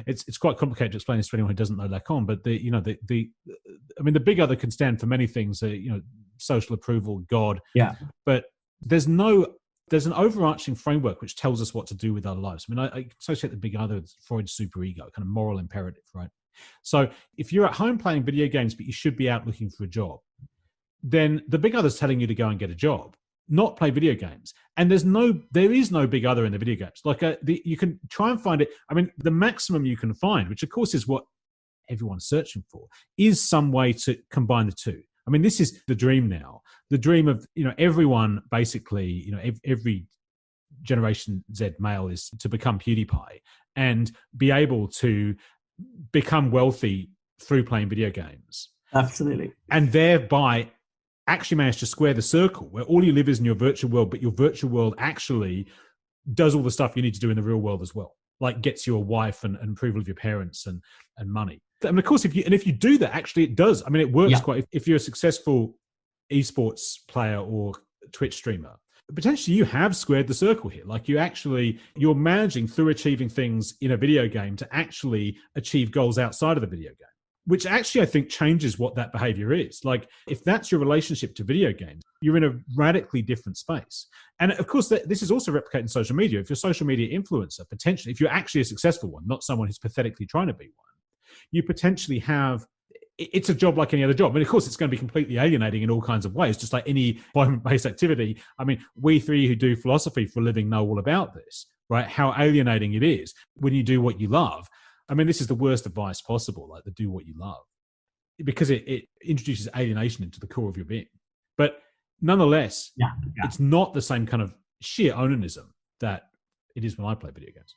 it's quite complicated to explain this to anyone who doesn't know Lacan. But the big other can stand for many things. Social approval, God. Yeah. But there's an overarching framework which tells us what to do with our lives. I mean, I associate the big other with Freud's superego, kind of moral imperative, right? So if you're at home playing video games, but you should be out looking for a job, then the big other's telling you to go and get a job, not play video games. And there is no big other in the video games. Like you can try and find it. I mean, the maximum you can find, which of course is what everyone's searching for, is some way to combine the two. I mean, this is the dream now. The dream of, everyone basically, every Generation Z male is to become PewDiePie and be able to become wealthy through playing video games. Absolutely. And thereby actually manage to square the circle where all you live is in your virtual world, but your virtual world actually does all the stuff you need to do in the real world as well. Like gets you a wife and approval of your parents and money. I mean, of course, if you do that, actually it does. I mean, it works quite. If you're a successful esports player or Twitch streamer, potentially you have squared the circle here. Like you're managing through achieving things in a video game to actually achieve goals outside of the video game, which actually I think changes what that behavior is. Like if that's your relationship to video games, you're in a radically different space. And of course, this is also replicated in social media. If you're a social media influencer, potentially, if you're actually a successful one, not someone who's pathetically trying to be one, you potentially have, it's a job like any other job. I mean, of course, it's going to be completely alienating in all kinds of ways, just like any employment-based activity. I mean, we three who do philosophy for a living know all about this, right? How alienating it is when you do what you love. I mean, this is the worst advice possible, like to do what you love, because it introduces alienation into the core of your being. But nonetheless, it's not the same kind of sheer onanism that it is when I play video games.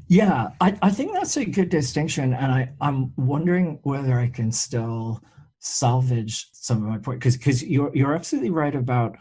Yeah, I think that's a good distinction. And I'm wondering whether I can still salvage some of my point, because you're absolutely right about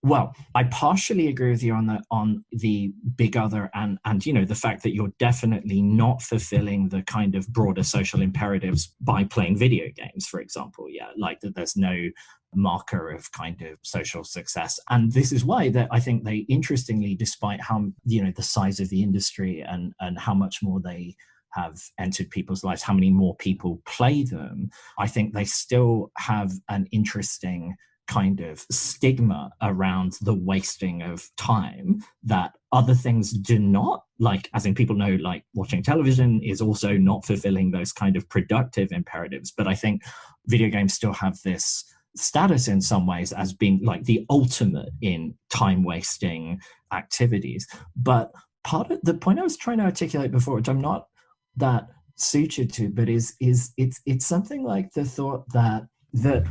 Well, I partially agree with you on the big other and the fact that you're definitely not fulfilling the kind of broader social imperatives by playing video games, for example. Yeah, like that there's no marker of kind of social success. And this is why that I think they interestingly, despite how the size of the industry and how much more they have entered people's lives, how many more people play them, I think they still have an interesting kind of stigma around the wasting of time that other things do not, like, as in people know, like watching television is also not fulfilling those kind of productive imperatives. But I think video games still have this status in some ways as being like the ultimate in time wasting activities. But part of the point I was trying to articulate before, which I'm not that suited to, but is it's something like the thought that the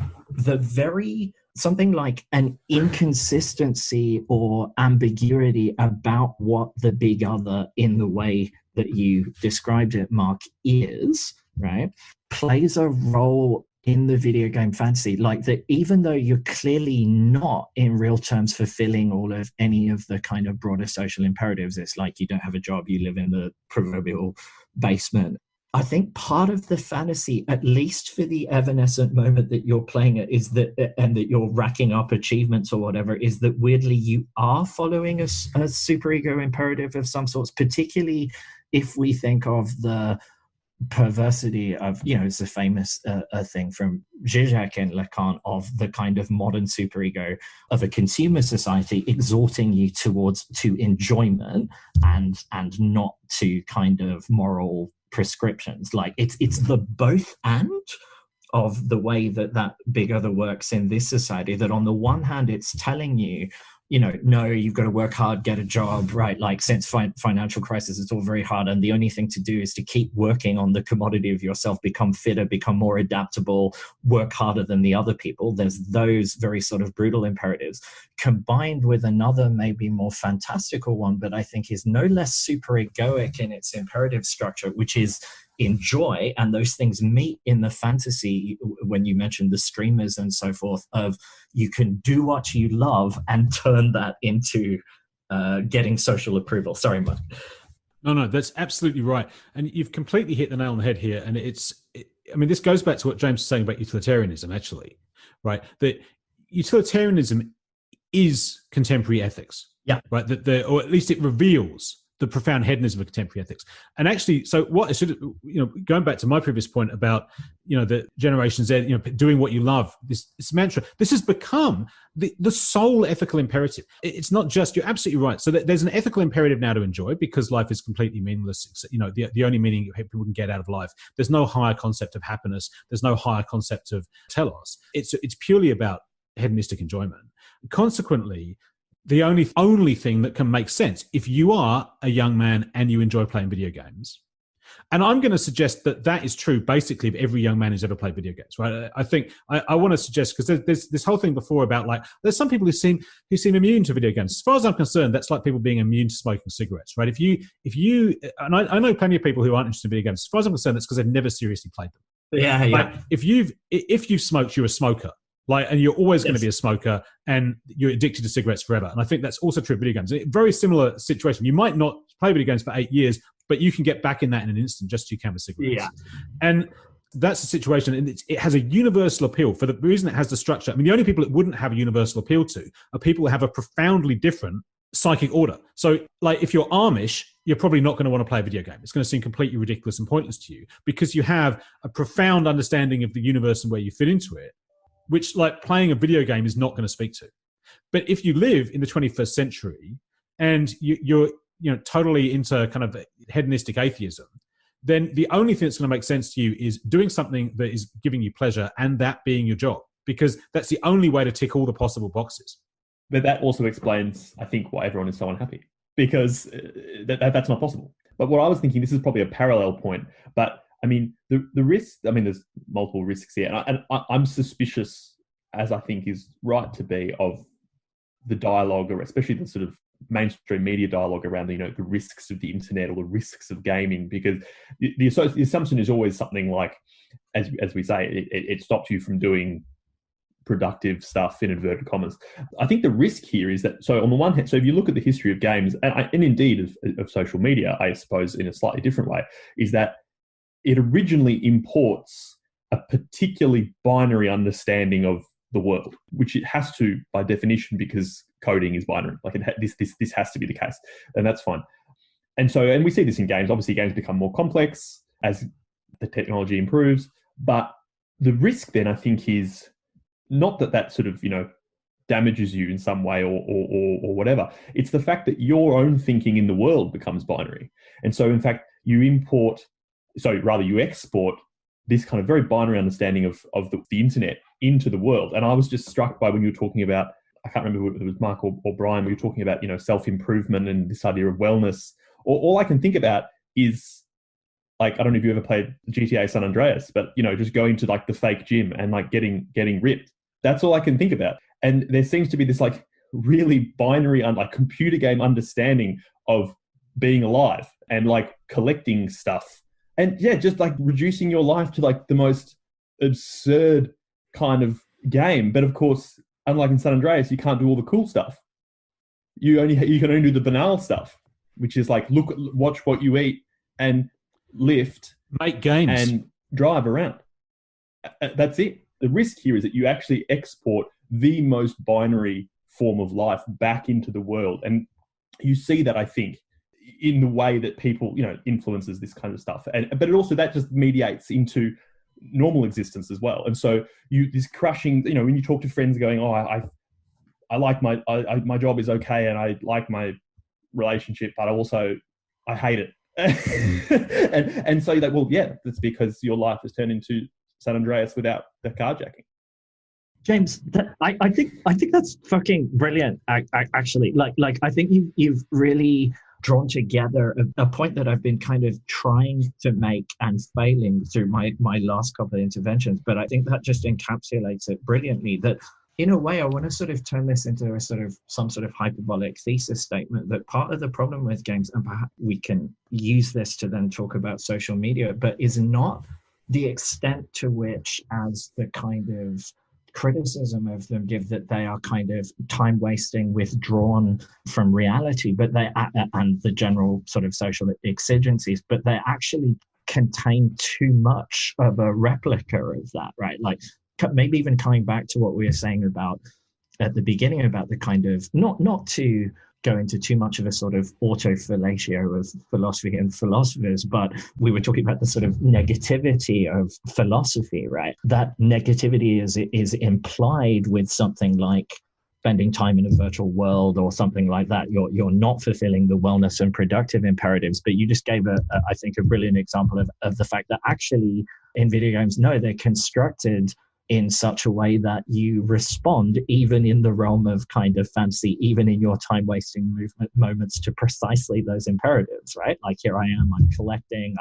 very something like an inconsistency or ambiguity about what the big other in the way that you described it, Mark, is, right, plays a role in the video game fantasy. Like that, even though you're clearly not in real terms fulfilling all of any of the kind of broader social imperatives, it's like you don't have a job, you live in the proverbial basement. I think part of the fantasy, at least for the evanescent moment that you're playing it, is that, and that you're racking up achievements or whatever, is that weirdly you are following a superego imperative of some sorts, particularly if we think of the perversity of, it's a famous thing from Zizek and Lacan of the kind of modern superego of a consumer society exhorting you to enjoyment and not to kind of moral prescriptions. Like it's the both and of the way that big other works in this society, that on the one hand it's telling you, no, you've got to work hard, get a job, right? Like since financial crisis, it's all very hard. And the only thing to do is to keep working on the commodity of yourself, become fitter, become more adaptable, work harder than the other people. There's those very sort of brutal imperatives combined with another maybe more fantastical one, but I think is no less super egoic in its imperative structure, which is enjoy. And those things meet in the fantasy when you mentioned the streamers and so forth of you can do what you love and turn that into getting social approval. Sorry, Mike. No, that's absolutely right. And you've completely hit the nail on the head here. And I mean, this goes back to what James was saying about utilitarianism, actually, right? That utilitarianism is contemporary ethics. Yeah. Right. Or at least it reveals the profound hedonism of contemporary ethics. And actually, so what I should, going back to my previous point about, the Generation Z, doing what you love, this mantra, this has become the sole ethical imperative. It's not just, you're absolutely right. So there's an ethical imperative now to enjoy because life is completely meaningless. The only meaning people can get out of life. There's no higher concept of happiness. There's no higher concept of telos. It's purely about hedonistic enjoyment. Consequently, the only thing that can make sense if you are a young man and you enjoy playing video games, and I'm going to suggest that is true basically of every young man who's ever played video games, right? I think I want to suggest, because there's this whole thing before about like there's some people who seem immune to video games. As far as I'm concerned, that's like people being immune to smoking cigarettes, right? If you and I know plenty of people who aren't interested in video games. As far as I'm concerned, that's because they've never seriously played them. Yeah. Like if you've smoked, you're a smoker. Like, and you're always going to be a smoker, and you're addicted to cigarettes forever. And I think that's also true of video games. A very similar situation. You might not play video games for 8 years, but you can get back in that in an instant, just as you can with cigarettes. Yeah. And that's the situation. And it has a universal appeal for the reason it has the structure. I mean, the only people it wouldn't have a universal appeal to are people who have a profoundly different psychic order. So, like, if you're Amish, you're probably not going to want to play a video game. It's going to seem completely ridiculous and pointless to you because you have a profound understanding of the universe and where you fit into it, which like playing a video game is not going to speak to. But if you live in the 21st century and you're totally into kind of hedonistic atheism, then the only thing that's going to make sense to you is doing something that is giving you pleasure and that being your job, because that's the only way to tick all the possible boxes. But that also explains, I think, why everyone is so unhappy, because that's not possible. But what I was thinking, this is probably a parallel point, but I mean, the risk, I mean, there's multiple risks here. And I'm suspicious, as I think is right to be, of the dialogue, or especially the sort of mainstream media dialogue around the risks of the internet or the risks of gaming, because the assumption is always something like, as we say, it stops you from doing productive stuff in inverted commas. I think the risk here is that, so on the one hand, so if you look at the history of games and indeed of social media, I suppose in a slightly different way, is that it originally imports a particularly binary understanding of the world, which it has to by definition because coding is binary. Like this has to be the case, and that's fine. And we see this in games. Obviously, games become more complex as the technology improves. But the risk then, I think, is not that sort of, damages you in some way or whatever. It's the fact that your own thinking in the world becomes binary. And so, in fact, you export this kind of very binary understanding of the internet into the world. And I was just struck by when you were talking about, I can't remember whether it was Mark or Bryan, we were talking about, self-improvement and this idea of wellness. All I can think about is, like, I don't know if you ever played GTA San Andreas, but, just going to like the fake gym and like getting ripped. That's all I can think about. And there seems to be this like really binary, like computer game understanding of being alive and like collecting stuff. And yeah, just like reducing your life to like the most absurd kind of game. But of course, unlike in San Andreas, you can't do all the cool stuff. You can only do the banal stuff, which is like watch what you eat and lift, make games, and drive around. That's it. The risk here is that you actually export the most binary form of life back into the world, and you see that, I think, in the way that people, influences this kind of stuff. But it also, that just mediates into normal existence as well. And so this crushing, when you talk to friends going, oh, I like my job is okay, and I like my relationship, but I hate it. and so you're like, well, yeah, that's because your life has turned into San Andreas without the carjacking. James, I think that's fucking brilliant. Actually, like I think you've really drawn together a point that I've been kind of trying to make and failing through my last couple of interventions. But I think that just encapsulates it brilliantly. That in a way, I want to sort of turn this into some sort of hyperbolic thesis statement that part of the problem with games, and perhaps we can use this to then talk about social media, but is not the extent to which, as the kind of criticism of them give, that they are kind of time wasting, withdrawn from reality, but and the general sort of social exigencies, but they actually contain too much of a replica of that, right? Like maybe even coming back to what we were saying about at the beginning about the kind of, not to go into too much of a sort of autofellatio of philosophy and philosophers, but we were talking about the sort of negativity of philosophy, right? That negativity is implied with something like spending time in a virtual world or something like that. You're not fulfilling the wellness and productive imperatives, but you just gave I think a brilliant example of the fact that actually in video games, no, they're constructed in such a way that you respond, even in the realm of kind of fantasy, even in your time-wasting moments, to precisely those imperatives, right? Like, here I am, I'm collecting,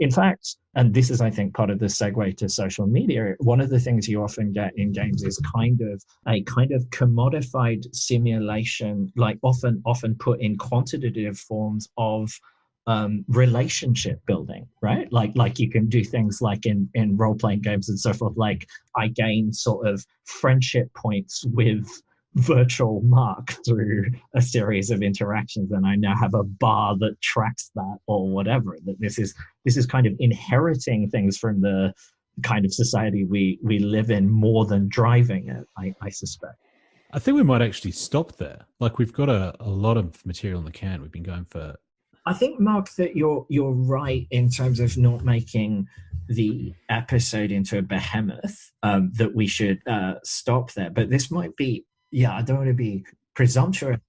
in fact, and this is, I think, part of the segue to social media, one of the things you often get in games is a kind of commodified simulation, like often put in quantitative forms of relationship building, right? Like you can do things like in role-playing games and so forth, like I gain sort of friendship points with virtual Mark through a series of interactions, and I now have a bar that tracks that or whatever. That this is kind of inheriting things from the kind of society we live in more than driving it, I suspect. I think we might actually stop there. Like, we've got a lot of material in the can. We've been going for... I think, Mark, that you're right in terms of not making the episode into a behemoth, that we should stop there. But this might be, I don't want to be presumptuous,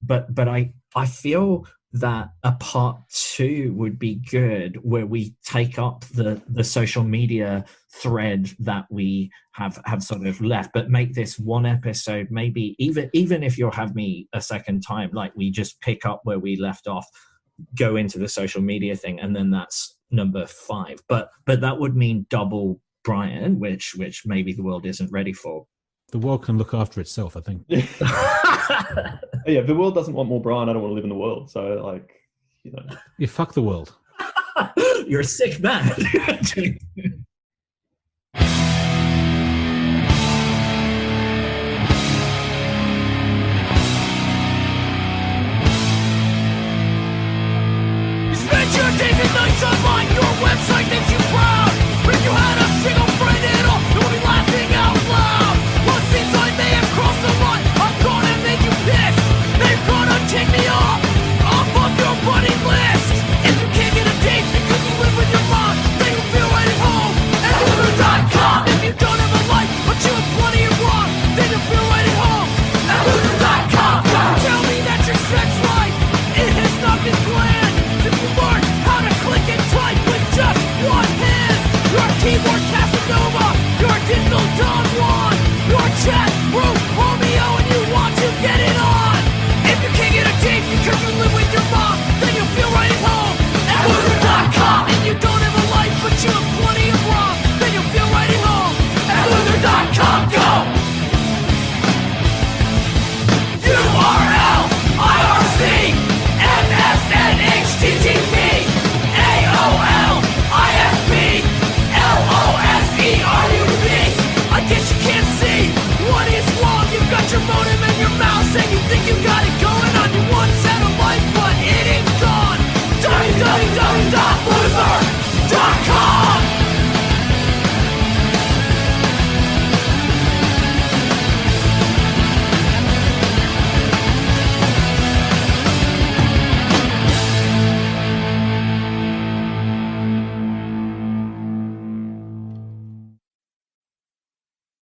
but I feel that a part 2 would be good, where we take up the social media thread that we have sort of left, but make this one episode, maybe even if you'll have me a second time, like we just pick up where we left off, go into the social media thing, and then that's number 5. But that would mean double Bryan, which maybe the world isn't ready for. The world can look after itself, I think. Yeah, if the world doesn't want more Bryan, I don't want to live in the world. So, like, You fuck the world. You're a sick man. makes you proud. If you had a single friend at all, you would be laughing out loud. What seems I may have crossed the line, I'm gonna make you pissed. They're gonna take me off of your buddy list. If you can't get a date because you live with your mom, then you feel right at home at loser.com. If you don't have a life, but you have plenty of wrong, then you feel right at home at loser.com. Tell me that your sex life, it has not been planned. If you learn how to click and type with just one hand, you're a keyboard Casanova, you're a digital Don Juan, you're a chat room Romeo, and you want to get it on. If you can't get a date because you live with your mom, then you feel right at home at loser.com. And you don't have a life, but you have plenty of wrong, then you feel right at home at loser.com. Go! URL, IRC, MSN, HTTP, AOL, ISP, LOSERUB. I guess you can't see what is wrong. You've got your modem and your mouse and you think you got it going